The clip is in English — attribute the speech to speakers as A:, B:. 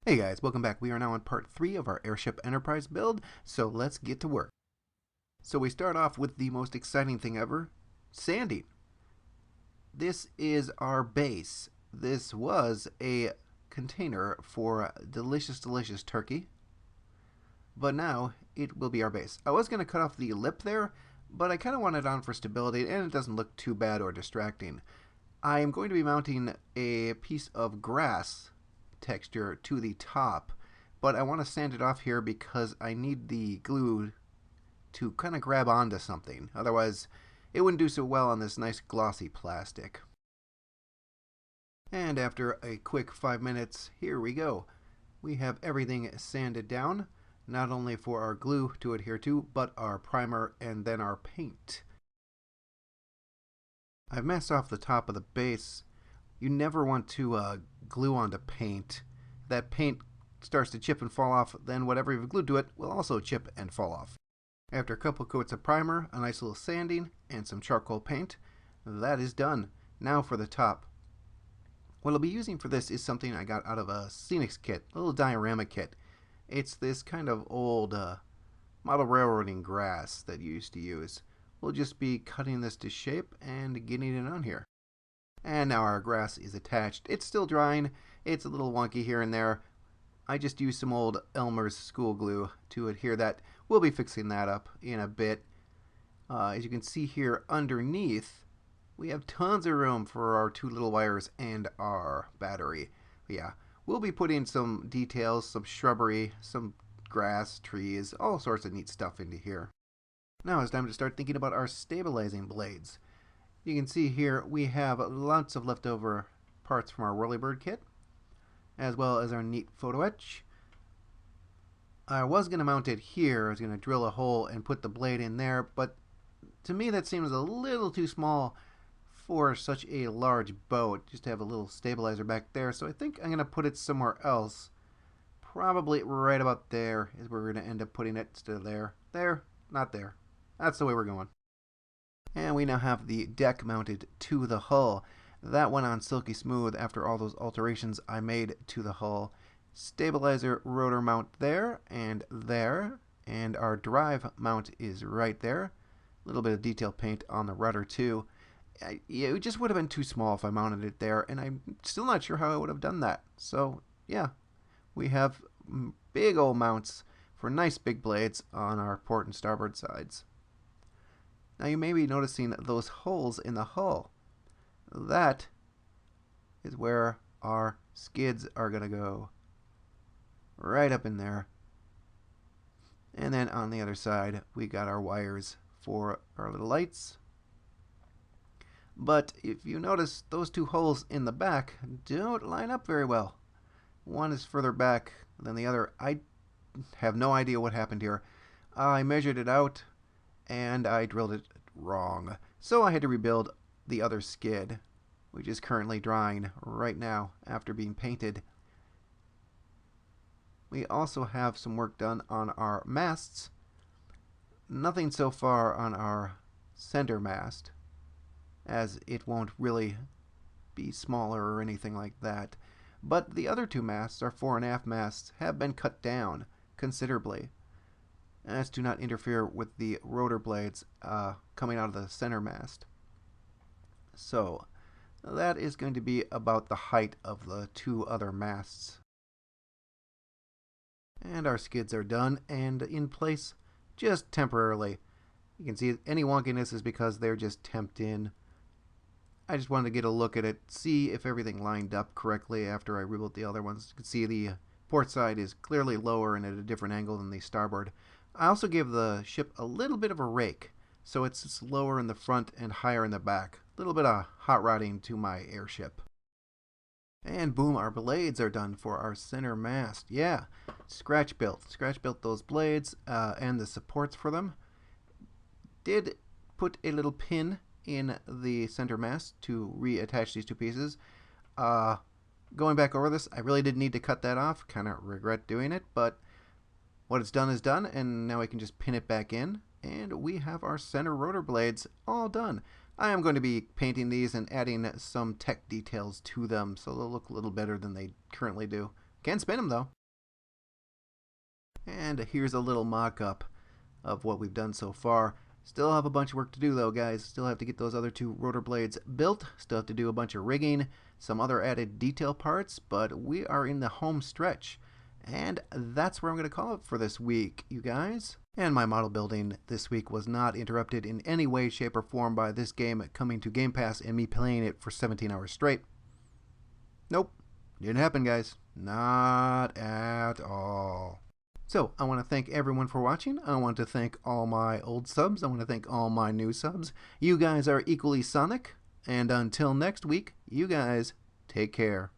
A: Hey guys, welcome back. We are now on part 3 of our Airship Enterprise build, so let's get to work. So we start off with the most exciting thing ever, sanding. This is our base. This was a container for delicious, delicious turkey, but now it will be our base. I was going to cut off the lip there, but I kind of want it on for stability, and it doesn't look too bad or distracting. I am going to be mounting a piece of grass texture to the top, but I want to sand it off here because I need the glue to kind of grab onto something. Otherwise, it wouldn't do so well on this nice glossy plastic. And after a quick 5 minutes, here we go. We have everything sanded down, not only for our glue to adhere to, but our primer and then our paint. I've masked off the top of the base. You never want to glue onto paint. That paint starts to chip and fall off, then whatever you've glued to it will also chip and fall off. After a couple coats of primer, a nice little sanding, and some charcoal paint, that is done. Now for the top. What I'll be using for this is something I got out of a Scenics kit, a little diorama kit. It's this kind of old model railroading grass that you used to use. We'll just be cutting this to shape and getting it on here. And now our grass is attached. It's still drying. It's a little wonky here and there. I just used some old Elmer's school glue to adhere that. We'll be fixing that up in a bit. As you can see here underneath, we have tons of room for our two little wires and our battery. Yeah, we'll be putting some details, some shrubbery, some grass, trees, all sorts of neat stuff into here. Now it's time to start thinking about our stabilizing blades. You can see here we have lots of leftover parts from our Whirlybird kit, as well as our neat photo etch. I was going to mount it here. I was going to drill a hole and put the blade in there, but to me that seems a little too small for such a large boat, just to have a little stabilizer back there. So I think I'm going to put it somewhere else. Probably right about there is where we're going to end up putting it instead of there. There, not there. That's the way we're going. And we now have the deck mounted to the hull. That went on silky smooth after all those alterations I made to the hull. Stabilizer rotor mount there, and our drive mount is right there. A little bit of detail paint on the rudder too. It just would have been too small if I mounted it there, and I'm still not sure how I would have done that. So yeah, we have big old mounts for nice big blades on our port and starboard sides. Now you may be noticing those holes in the hull. That is where our skids are going to go. Right up in there. And then on the other side, we got our wires for our little lights. But if you notice, those two holes in the back don't line up very well. One is further back than the other. I have no idea what happened here. I measured it out and I drilled it wrong. So I had to rebuild the other skid, which is currently drying right now after being painted. We also have some work done on our masts. Nothing so far on our center mast, as it won't really be smaller or anything like that. But the other two masts, our fore and aft masts, have been cut down considerably, as to not interfere with the rotor blades coming out of the center mast. So that is going to be about the height of the two other masts. And our skids are done and in place just temporarily. You can see any wonkiness is because they're just temped in. I just wanted to get a look at it, see if everything lined up correctly after I rebuilt the other ones. You can see the port side is clearly lower and at a different angle than the starboard. I also gave the ship a little bit of a rake, so it's lower in the front and higher in the back. A little bit of hot rodding to my airship. And boom, our blades are done for our center mast. Yeah, scratch built those blades and the supports for them. Did put a little pin in the center mast to reattach these two pieces. Going back over this, I really did need to cut that off. Kind of regret doing it, but what it's done is done, and now I can just pin it back in, and we have our center rotor blades all done. I am going to be painting these and adding some tech details to them so they'll look a little better than they currently do. Can spin them though. And here's a little mock-up of what we've done so far. Still have a bunch of work to do though, guys. Still have to get those other 2 rotor blades built. Still have to do a bunch of rigging, some other added detail parts, but we are in the home stretch. And that's where I'm going to call it for this week, you guys. And my model building this week was not interrupted in any way, shape, or form by this game coming to Game Pass and me playing it for 17 hours straight. Nope. Didn't happen, guys. Not at all. So, I want to thank everyone for watching. I want to thank all my old subs. I want to thank all my new subs. You guys are equally Sonic. And until next week, you guys take care.